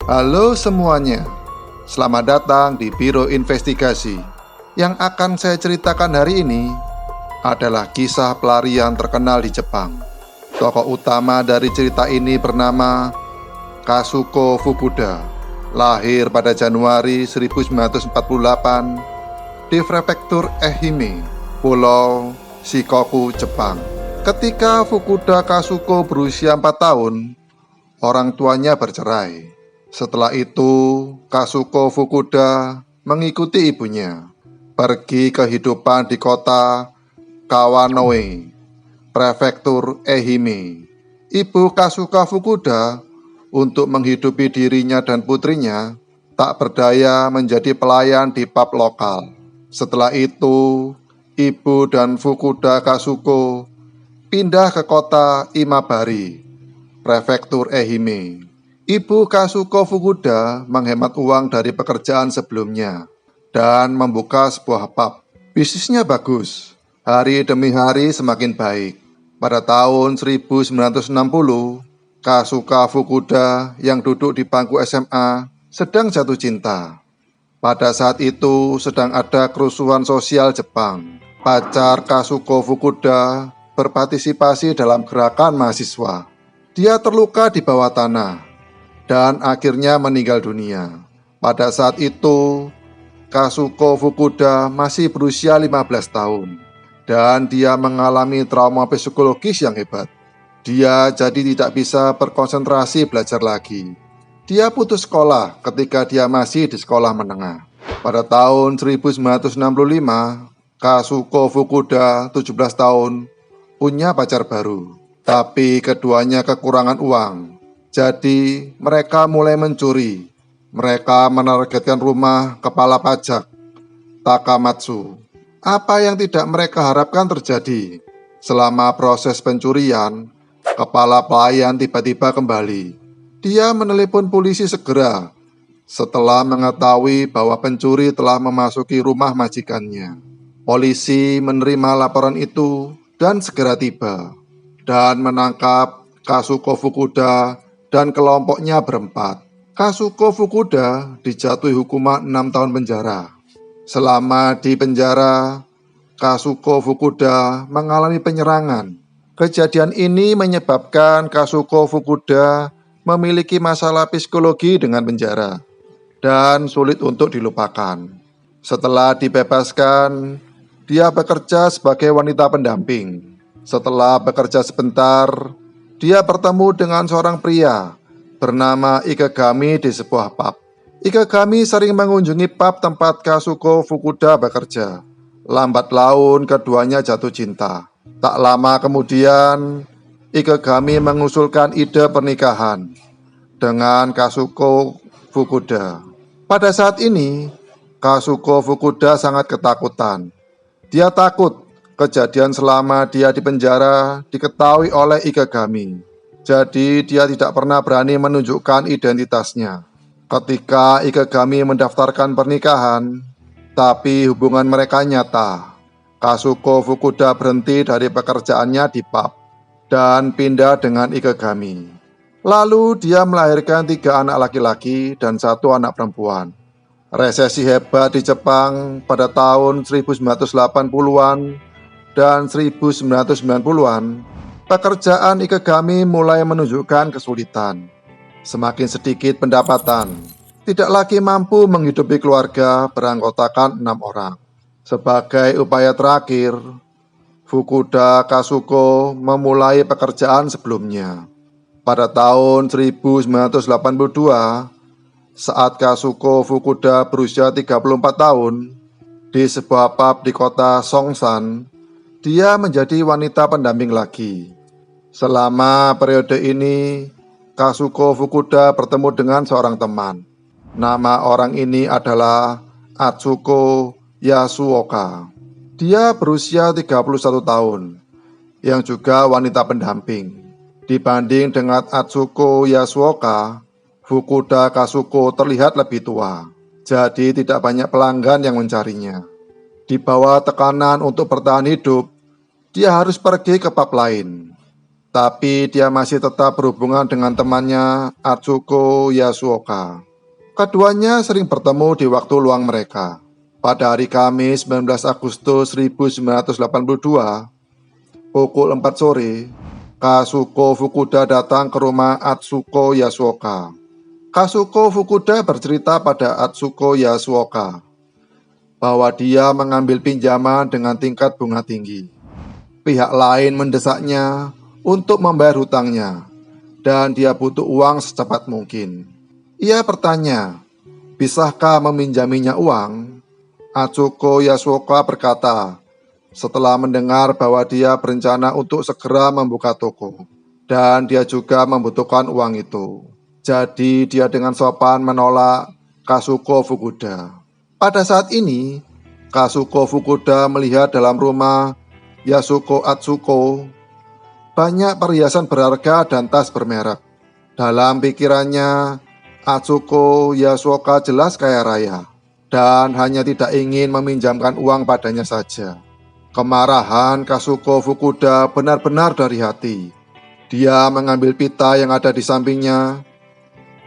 Halo semuanya, selamat datang di Biro Investigasi. Yang akan saya ceritakan hari ini adalah kisah pelarian terkenal di Jepang. Tokoh utama dari cerita ini bernama Kazuko Fukuda. Lahir pada Januari 1948 di prefektur Ehime, Pulau Shikoku, Jepang. Ketika Fukuda Kazuko berusia 4 tahun, orang tuanya bercerai. Setelah itu, Kazuko Fukuda mengikuti ibunya pergi kehidupan di kota Kawanoe, prefektur Ehime. Ibu Kazuko Fukuda untuk menghidupi dirinya dan putrinya tak berdaya menjadi pelayan di pub lokal. Setelah itu, ibu dan Fukuda Kazuko pindah ke kota Imabari, prefektur Ehime. Ibu Kazuko Fukuda menghemat uang dari pekerjaan sebelumnya dan membuka sebuah pub. Bisnisnya bagus, hari demi hari semakin baik. Pada tahun 1960, Kazuko Fukuda yang duduk di bangku SMA sedang jatuh cinta. Pada saat itu sedang ada kerusuhan sosial Jepang. Pacar Kazuko Fukuda berpartisipasi dalam gerakan mahasiswa. Dia terluka di bawah tanah dan akhirnya meninggal dunia. Pada saat itu, Kazuko Fukuda masih berusia 15 tahun dan dia mengalami trauma psikologis yang hebat. Dia jadi tidak bisa berkonsentrasi belajar lagi. Dia putus sekolah ketika dia masih di sekolah menengah. Pada tahun 1965, Kazuko Fukuda 17 tahun punya pacar baru, tapi keduanya kekurangan uang. Jadi mereka mulai mencuri. Mereka menargetkan rumah kepala pajak Takamatsu. Apa yang tidak mereka harapkan terjadi. Selama proses pencurian, kepala pelayan tiba-tiba kembali. Dia menelepon polisi segera setelah mengetahui bahwa pencuri telah memasuki rumah majikannya. Polisi menerima laporan itu dan segera tiba dan menangkap Kazuko Fukuda dan kelompoknya berempat. Kazuko Fukuda dijatuhi hukuman 6 tahun penjara. Selama di penjara, Kazuko Fukuda mengalami penyerangan. Kejadian ini menyebabkan Kazuko Fukuda memiliki masalah psikologi dengan penjara dan sulit untuk dilupakan. Setelah dibebaskan, dia bekerja sebagai wanita pendamping. Setelah bekerja sebentar, dia bertemu dengan seorang pria bernama Ikegami di sebuah pub. Ikegami sering mengunjungi pub tempat Kazuko Fukuda bekerja. Lambat laun keduanya jatuh cinta. Tak lama kemudian, Ikegami mengusulkan ide pernikahan dengan Kazuko Fukuda. Pada saat ini, Kazuko Fukuda sangat ketakutan. Dia takut kejadian selama dia di penjara diketahui oleh Ikegami. Jadi dia tidak pernah berani menunjukkan identitasnya. Ketika Ikegami mendaftarkan pernikahan, tapi hubungan mereka nyata. Kazuko Fukuda berhenti dari pekerjaannya di pub dan pindah dengan Ikegami. Lalu dia melahirkan 3 anak laki-laki dan 1 anak perempuan. Resesi hebat di Jepang pada tahun 1980-an dan 1990-an, pekerjaan Ikegami mulai menunjukkan kesulitan. Semakin sedikit pendapatan, tidak lagi mampu menghidupi keluarga beranggotakan 6 orang. Sebagai upaya terakhir, Fukuda Kazuko memulai pekerjaan sebelumnya. Pada tahun 1982, saat Kazuko Fukuda berusia 34 tahun, di sebuah pub di kota Songsan, dia menjadi wanita pendamping lagi. Selama periode ini, Kazuko Fukuda bertemu dengan seorang teman. Nama orang ini adalah Atsuko Yasuoka. Dia berusia 31 tahun, yang juga wanita pendamping. Dibanding dengan Atsuko Yasuoka, Fukuda Kazuko terlihat lebih tua. Jadi tidak banyak pelanggan yang mencarinya. Di bawah tekanan untuk bertahan hidup, dia harus pergi ke pub lain. Tapi dia masih tetap berhubungan dengan temannya Atsuko Yasuoka. Keduanya sering bertemu di waktu luang mereka. Pada hari Kamis 19 Agustus 1982, pukul 4 sore, Kazuko Fukuda datang ke rumah Atsuko Yasuoka. Kazuko Fukuda bercerita pada Atsuko Yasuoka bahwa dia mengambil pinjaman dengan tingkat bunga tinggi. Pihak lain mendesaknya untuk membayar hutangnya, dan dia butuh uang secepat mungkin. Ia bertanya, bisakah meminjaminya uang? Atsuko Yasuoka berkata, setelah mendengar bahwa dia berencana untuk segera membuka toko, dan dia juga membutuhkan uang itu. Jadi dia dengan sopan menolak Kazuko Fukuda. Pada saat ini, Kazuko Fukuda melihat dalam rumah Yasuko Atsuko banyak perhiasan berharga dan tas bermerek. Dalam pikirannya, Atsuko Yasuoka jelas kaya raya dan hanya tidak ingin meminjamkan uang padanya saja. Kemarahan Kazuko Fukuda benar-benar dari hati. Dia mengambil pita yang ada di sampingnya,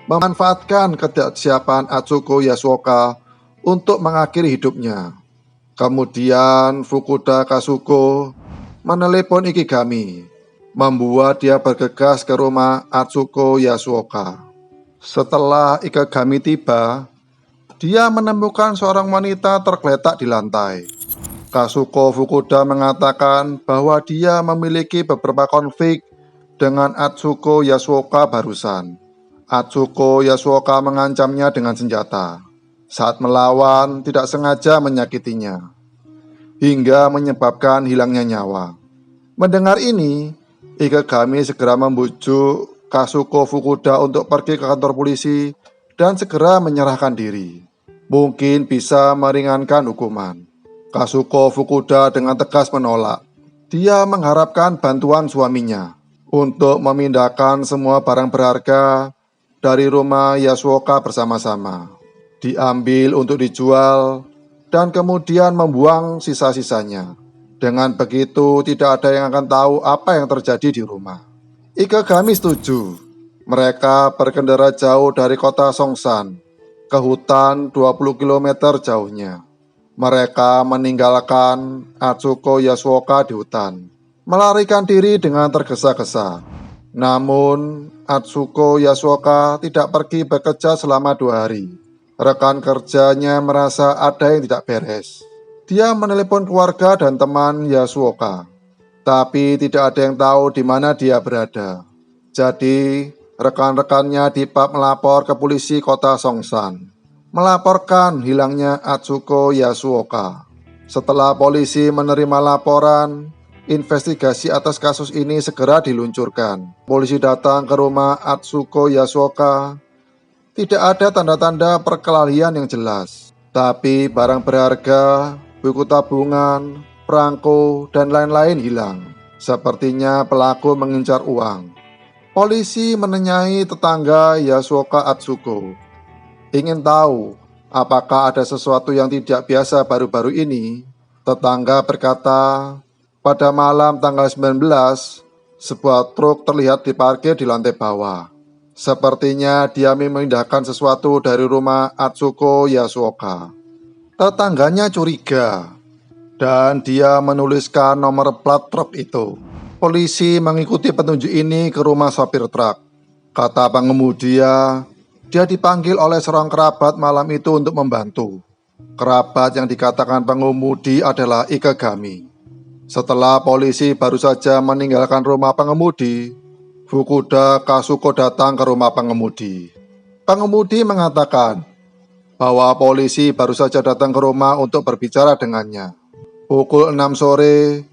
memanfaatkan ketidaksiapan Atsuko Yasuoka untuk mengakhiri hidupnya. Kemudian Fukuda Kazuko menelepon Ikigami, membuat dia bergegas ke rumah Atsuko Yasuoka. Setelah Ikigami tiba, dia menemukan seorang wanita tergeletak di lantai. Kazuko Fukuda mengatakan bahwa dia memiliki beberapa konflik dengan Atsuko Yasuoka barusan. Atsuko Yasuoka mengancamnya dengan senjata. Saat melawan, tidak sengaja menyakitinya, hingga menyebabkan hilangnya nyawa. Mendengar ini, Ikegami segera membujuk Kazuko Fukuda untuk pergi ke kantor polisi dan segera menyerahkan diri. Mungkin bisa meringankan hukuman. Kazuko Fukuda dengan tegas menolak. Dia mengharapkan bantuan suaminya untuk memindahkan semua barang berharga dari rumah Yasuoka bersama-sama. Diambil untuk dijual dan kemudian membuang sisa-sisanya. Dengan begitu tidak ada yang akan tahu apa yang terjadi di rumah. Ikegami setuju. Mereka berkendara jauh dari kota Songsan ke hutan 20 km jauhnya. Mereka meninggalkan Atsuko Yasuoka di hutan, melarikan diri dengan tergesa-gesa. Namun Atsuko Yasuoka tidak pergi bekerja selama 2 hari. Rekan kerjanya merasa ada yang tidak beres. Dia menelepon keluarga dan teman Yasuoka, tapi tidak ada yang tahu di mana dia berada. Jadi, rekan-rekannya di pub melapor ke polisi kota Songsan, melaporkan hilangnya Atsuko Yasuoka. Setelah polisi menerima laporan, investigasi atas kasus ini segera diluncurkan. Polisi datang ke rumah Atsuko Yasuoka. Tidak ada tanda-tanda perkelahian yang jelas, tapi barang berharga, buku tabungan, perangko, dan lain-lain hilang. Sepertinya pelaku mengincar uang. Polisi menanyai tetangga Yasuoka Atsuko, ingin tahu apakah ada sesuatu yang tidak biasa baru-baru ini. Tetangga berkata, pada malam tanggal 19, sebuah truk terlihat diparkir di lantai bawah. Sepertinya dia memindahkan sesuatu dari rumah Atsuko Yasuoka. Tetangganya curiga, dan dia menuliskan nomor plat truk itu. Polisi mengikuti petunjuk ini ke rumah sopir truk. Kata pengemudi, dia dipanggil oleh seorang kerabat malam itu untuk membantu. Kerabat yang dikatakan pengemudi adalah Ikegami. Setelah polisi baru saja meninggalkan rumah pengemudi, Fukuda Kazuko datang ke rumah pengemudi. Pengemudi mengatakan bahwa polisi baru saja datang ke rumah untuk berbicara dengannya. Pukul 6 sore,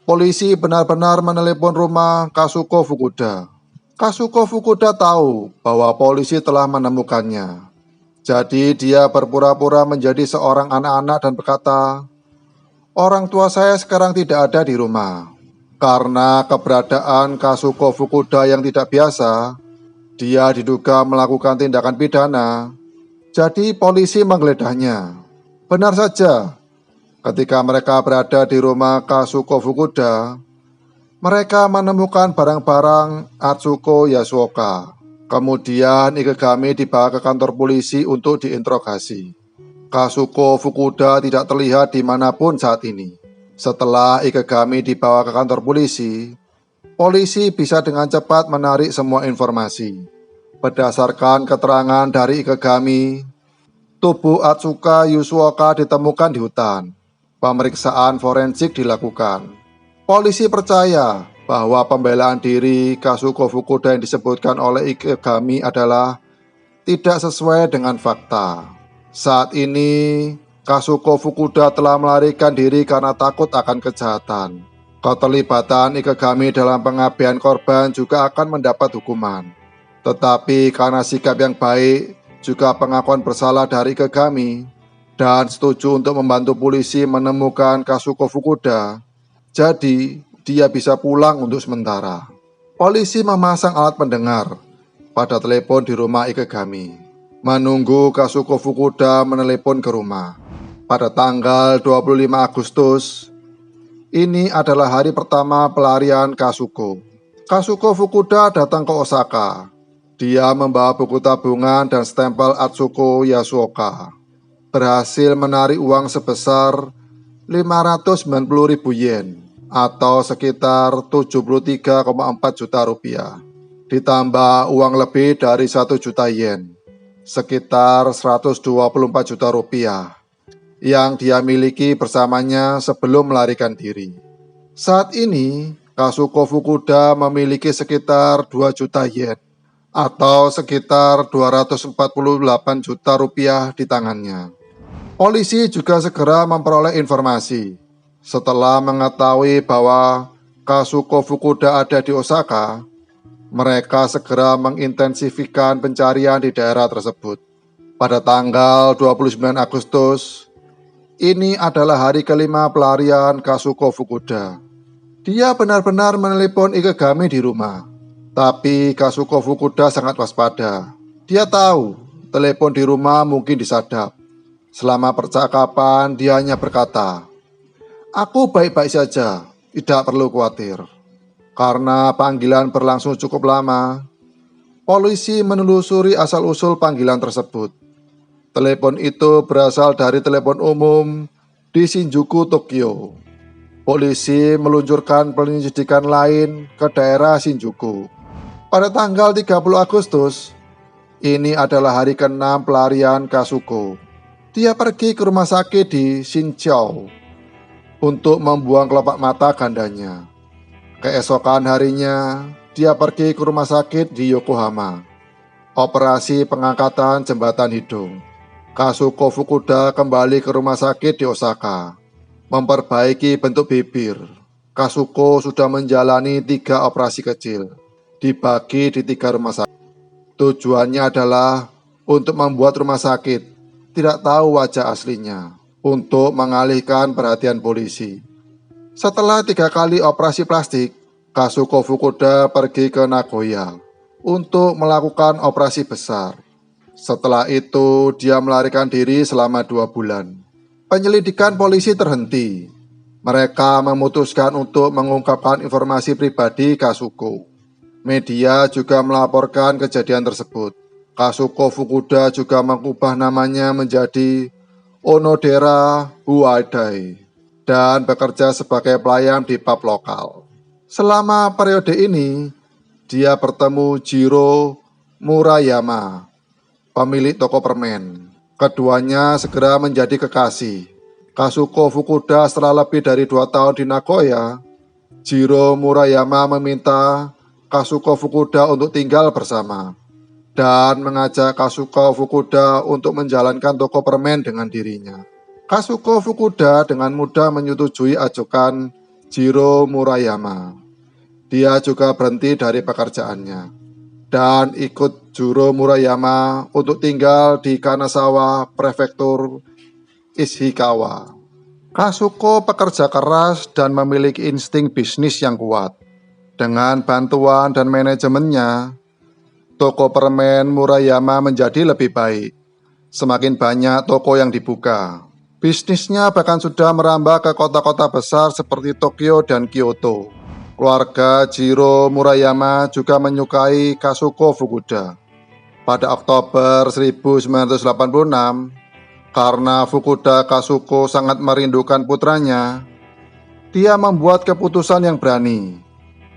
polisi benar-benar menelepon rumah Kazuko Fukuda. Kazuko Fukuda tahu bahwa polisi telah menemukannya. Jadi dia berpura-pura menjadi seorang anak-anak dan berkata, orang tua saya sekarang tidak ada di rumah. Karena keberadaan Kazuko Fukuda yang tidak biasa, dia diduga melakukan tindakan pidana. Jadi polisi menggeledah. Benar saja, ketika mereka berada di rumah Kazuko Fukuda, Mereka menemukan barang-barang Atsuko Yasuoka. Kemudian Ikegami dibawa ke kantor polisi untuk diinterogasi. Kazuko Fukuda tidak terlihat dimanapun saat ini. Setelah Ikegami dibawa ke kantor polisi, polisi bisa dengan cepat menarik semua informasi. Berdasarkan keterangan dari Ikegami, tubuh Atsuka Yasuoka ditemukan di hutan. Pemeriksaan forensik dilakukan. Polisi percaya bahwa pembelaan diri Kazuko Fukuda yang disebutkan oleh Ikegami adalah tidak sesuai dengan fakta. Saat ini, Kazuko Fukuda telah melarikan diri karena takut akan kejahatan. Keterlibatan Ikegami dalam pengabaian korban juga akan mendapat hukuman. Tetapi karena sikap yang baik, juga pengakuan bersalah dari Ikegami, dan setuju untuk membantu polisi menemukan Kazuko Fukuda, jadi dia bisa pulang untuk sementara. Polisi memasang alat pendengar pada telepon di rumah Ikegami, menunggu Kazuko Fukuda menelepon ke rumah. Pada tanggal 25 Agustus, ini adalah hari pertama pelarian Kazuko. Kazuko Fukuda datang ke Osaka. Dia membawa buku tabungan dan stempel Atsuko Yasuoka. Berhasil menarik uang sebesar 590.000 yen atau sekitar 73,4 juta rupiah. Ditambah uang lebih dari 1 juta yen, sekitar 124 juta rupiah, yang dia miliki bersamanya sebelum melarikan diri. Saat ini, Kazuko Fukuda memiliki sekitar 2 juta yen, atau sekitar 248 juta rupiah di tangannya. Polisi juga segera memperoleh informasi. Setelah mengetahui bahwa Kazuko Fukuda ada di Osaka, mereka segera mengintensifikan pencarian di daerah tersebut. Pada tanggal 29 Agustus, ini adalah hari kelima pelarian Kazuko Fukuda. Dia benar-benar menelepon Ikegami di rumah. Tapi Kazuko Fukuda sangat waspada. Dia tahu telepon di rumah mungkin disadap. Selama percakapan, dia hanya berkata, "Aku baik-baik saja, tidak perlu khawatir." Karena panggilan berlangsung cukup lama, polisi menelusuri asal-usul panggilan tersebut. Telepon itu berasal dari telepon umum di Shinjuku, Tokyo. Polisi meluncurkan penyelidikan lain ke daerah Shinjuku. Pada tanggal 30 Agustus, ini adalah hari ke-6 pelarian Kazuko. Dia pergi ke rumah sakit di Shinchou untuk membuang kelopak mata gandanya. Keesokan harinya, dia pergi ke rumah sakit di Yokohama. Operasi pengangkatan jembatan hidung. Kazuko Fukuda kembali ke rumah sakit di Osaka, memperbaiki bentuk bibir. Kazuko sudah menjalani 3 operasi kecil, dibagi di 3 rumah sakit. Tujuannya adalah untuk membuat rumah sakit tidak tahu wajah aslinya, untuk mengalihkan perhatian polisi. Setelah 3 kali operasi plastik, Kazuko Fukuda pergi ke Nagoya untuk melakukan operasi besar. Setelah itu, dia melarikan diri selama 2 bulan. Penyelidikan polisi terhenti. Mereka memutuskan untuk mengungkapkan informasi pribadi Kazuko. Media juga melaporkan kejadian tersebut. Kazuko Fukuda juga mengubah namanya menjadi Onodera Huadai dan bekerja sebagai pelayan di pub lokal. Selama periode ini, dia bertemu Jiro Murayama, pemilik toko permen. Keduanya segera menjadi kekasih. Kazuko Fukuda setelah lebih dari 2 tahun di Nagoya, Jiro Murayama meminta Kazuko Fukuda untuk tinggal bersama dan mengajak Kazuko Fukuda untuk menjalankan toko permen dengan dirinya. Kazuko Fukuda dengan mudah menyetujui ajukan Jiro Murayama. Dia juga berhenti dari pekerjaannya dan ikut Jiro Murayama untuk tinggal di Kanazawa, Prefektur Ishikawa. Kazuko pekerja keras dan memiliki insting bisnis yang kuat. Dengan bantuan dan manajemennya, toko permen Murayama menjadi lebih baik. Semakin banyak toko yang dibuka. Bisnisnya bahkan sudah merambah ke kota-kota besar seperti Tokyo dan Kyoto. Keluarga Jiro Murayama juga menyukai Kazuko Fukuda. Pada Oktober 1986, karena Fukuda Kazuko sangat merindukan putranya, dia membuat keputusan yang berani.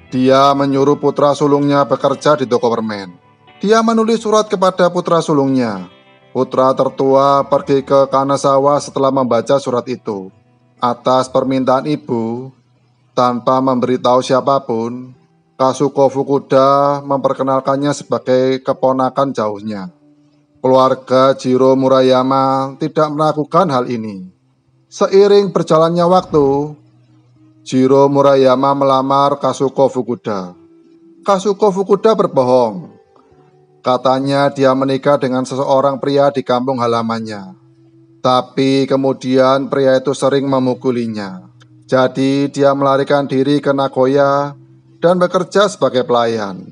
Dia menyuruh putra sulungnya bekerja di toko permen. Dia menulis surat kepada putra sulungnya. Putra tertua pergi ke Kanazawa setelah membaca surat itu. Atas permintaan ibu, tanpa memberitahu siapapun, Kazuko Fukuda memperkenalkannya sebagai keponakan jauhnya. Keluarga Jiro Murayama tidak melakukan hal ini. Seiring berjalannya waktu, Jiro Murayama melamar Kazuko Fukuda. Kazuko Fukuda berbohong. Katanya dia menikah dengan seseorang pria di kampung halamannya. Tapi kemudian pria itu sering memukulinya. Jadi dia melarikan diri ke Nagoya dan bekerja sebagai pelayan.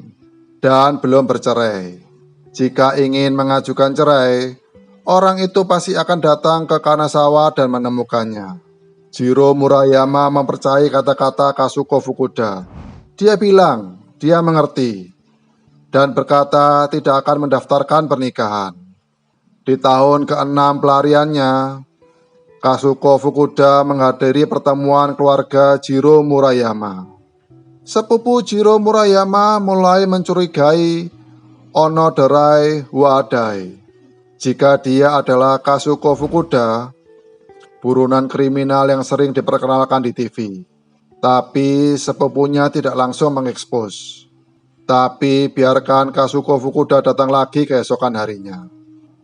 Dan belum bercerai. Jika ingin mengajukan cerai, orang itu pasti akan datang ke Kanazawa dan menemukannya. Jiro Murayama mempercayai kata-kata Kazuko Fukuda. Dia bilang dia mengerti dan berkata tidak akan mendaftarkan pernikahan. Di tahun ke-6 pelariannya, Kazuko Fukuda menghadiri pertemuan keluarga Jiro Murayama. Sepupu Jiro Murayama mulai mencurigai Onoderai Wadai jika dia adalah Kazuko Fukuda, buronan kriminal yang sering diperkenalkan di TV. Tapi sepupunya tidak langsung mengekspos. Tapi biarkan Kazuko Fukuda datang lagi keesokan harinya.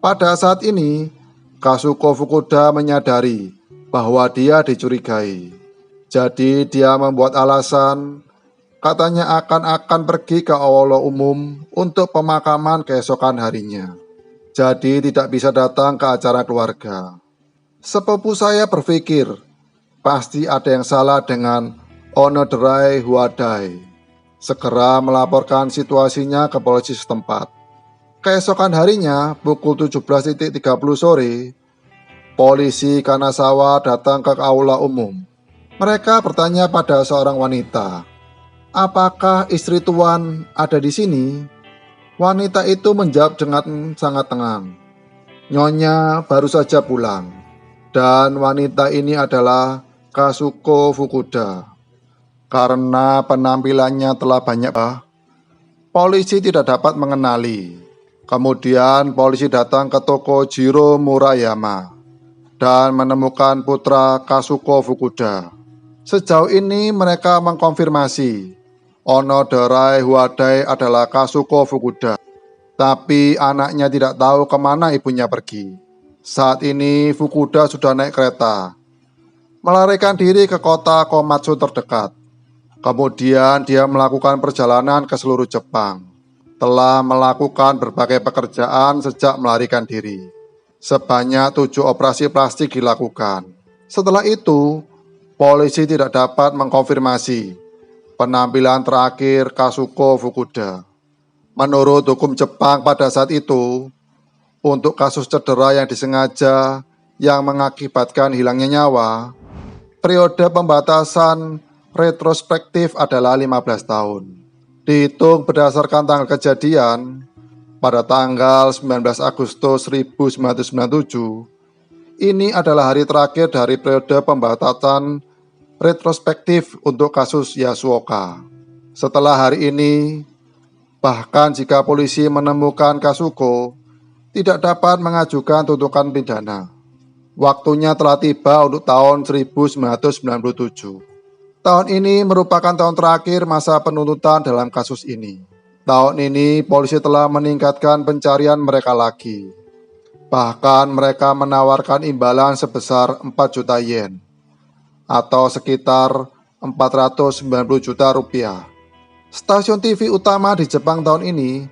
Pada saat ini, Kazuko Fukuda menyadari bahwa dia dicurigai. Jadi dia membuat alasan, katanya akan pergi ke aula umum untuk pemakaman keesokan harinya. Jadi tidak bisa datang ke acara keluarga. Sepupu saya berpikir, pasti ada yang salah dengan Onoderai Wadai. Segera melaporkan situasinya ke polisi setempat. Keesokan harinya, pukul 17.30 sore, polisi Kanazawa datang ke aula umum. Mereka bertanya pada seorang wanita, "Apakah istri Tuan ada di sini?" Wanita itu menjawab dengan sangat tenang, "Nyonya baru saja pulang." Dan wanita ini adalah Kazuko Fukuda. Karena penampilannya telah banyak, polisi tidak dapat mengenali. Kemudian polisi datang ke toko Jiro Murayama dan menemukan putra Kazuko Fukuda. Sejauh ini mereka mengkonfirmasi Onoderai Wadai adalah Kazuko Fukuda. Tapi anaknya tidak tahu kemana ibunya pergi. Saat ini Fukuda sudah naik kereta, melarikan diri ke kota Komatsu terdekat. Kemudian dia melakukan perjalanan ke seluruh Jepang. Telah melakukan berbagai pekerjaan sejak melarikan diri. Sebanyak 7 operasi plastik dilakukan. Setelah itu, polisi tidak dapat mengkonfirmasi penampilan terakhir Kazuko Fukuda. Menurut hukum Jepang pada saat itu, untuk kasus cedera yang disengaja yang mengakibatkan hilangnya nyawa, periode pembatasan retrospektif adalah 15 tahun. Dihitung berdasarkan tanggal kejadian, pada tanggal 19 Agustus 1997, ini adalah hari terakhir dari periode pembatasan retrospektif untuk kasus Yasuoka. Setelah hari ini, bahkan jika polisi menemukan Kazuko, tidak dapat mengajukan tuntutan pidana. Waktunya telah tiba untuk tahun 1997. Tahun ini merupakan tahun terakhir masa penuntutan dalam kasus ini. Tahun ini polisi telah meningkatkan pencarian mereka lagi. Bahkan mereka menawarkan imbalan sebesar 4 juta yen atau sekitar 490 juta rupiah. Stasiun TV utama di Jepang tahun ini,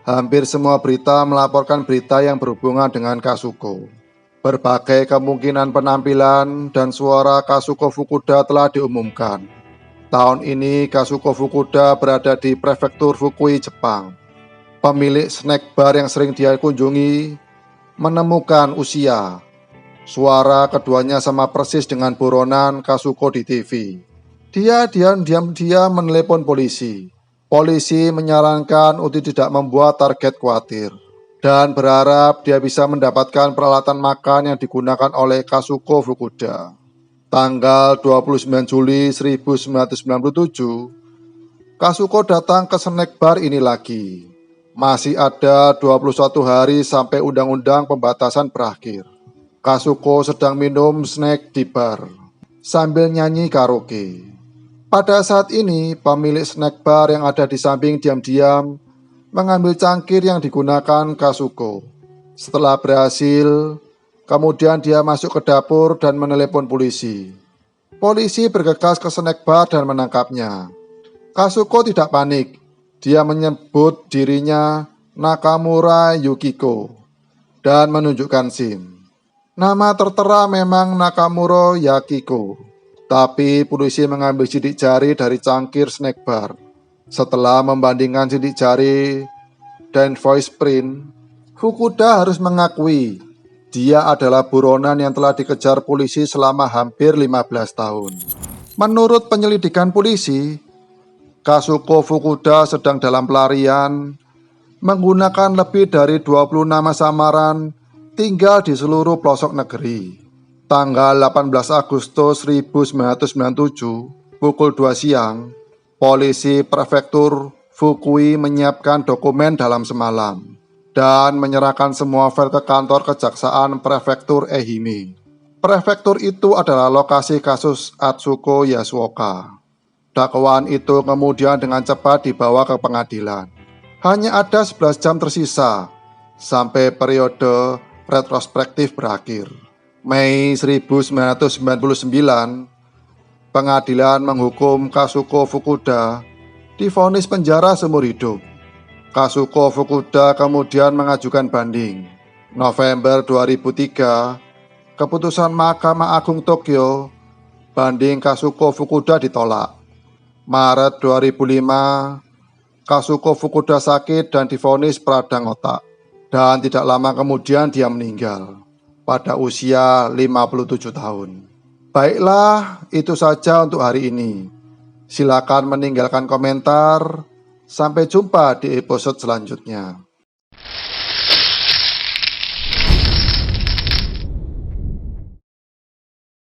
hampir semua berita melaporkan berita yang berhubungan dengan Kazuko. Berbagai kemungkinan penampilan dan suara Kazuko Fukuda telah diumumkan. Tahun ini Kazuko Fukuda berada di prefektur Fukui, Jepang. Pemilik snack bar yang sering dia kunjungi menemukan suara keduanya sama persis dengan buronan Kazuko di TV. Dia diam-diam menelepon polisi. Polisi menyarankan untuk tidak membuat target khawatir dan berharap dia bisa mendapatkan peralatan makan yang digunakan oleh Kazuko Fukuda. Tanggal 29 Juli 1997, Kazuko datang ke snack bar ini lagi. Masih ada 21 hari sampai undang-undang pembatasan berakhir. Kazuko sedang minum snack di bar sambil nyanyi karaoke. Pada saat ini, pemilik snack bar yang ada di samping diam-diam mengambil cangkir yang digunakan Kazuko. Setelah berhasil, kemudian dia masuk ke dapur dan menelepon polisi. Polisi bergegas ke snack bar dan menangkapnya. Kazuko tidak panik. Dia menyebut dirinya Nakamura Yukiko dan menunjukkan SIM. Nama tertera memang Nakamura Yukiko, tapi polisi mengambil sidik jari dari cangkir snack bar. Setelah membandingkan sidik jari dan voice print, Fukuda harus mengakui dia adalah buronan yang telah dikejar polisi selama hampir 15 tahun. Menurut penyelidikan polisi, Kazuko Fukuda sedang dalam pelarian, menggunakan lebih dari 20 nama samaran, tinggal di seluruh pelosok negeri. Tanggal 18 Agustus 1997, pukul 2 siang, polisi prefektur Fukui menyiapkan dokumen dalam semalam dan menyerahkan semua file ke kantor kejaksaan prefektur Ehime. Prefektur itu adalah lokasi kasus Atsuko Yasuoka. Dakwaan itu kemudian dengan cepat dibawa ke pengadilan. Hanya ada 11 jam tersisa sampai periode retrospektif berakhir. Mei 1999, pengadilan menghukum Kazuko Fukuda divonis penjara seumur hidup. Kazuko Fukuda kemudian mengajukan banding. November 2003, keputusan Mahkamah Agung Tokyo, banding Kazuko Fukuda ditolak. Maret 2005, Kazuko Fukuda sakit dan divonis peradang otak. Dan tidak lama kemudian dia meninggal pada usia 57 tahun. Baiklah, itu saja untuk hari ini. Silakan meninggalkan komentar. Sampai jumpa di episode selanjutnya.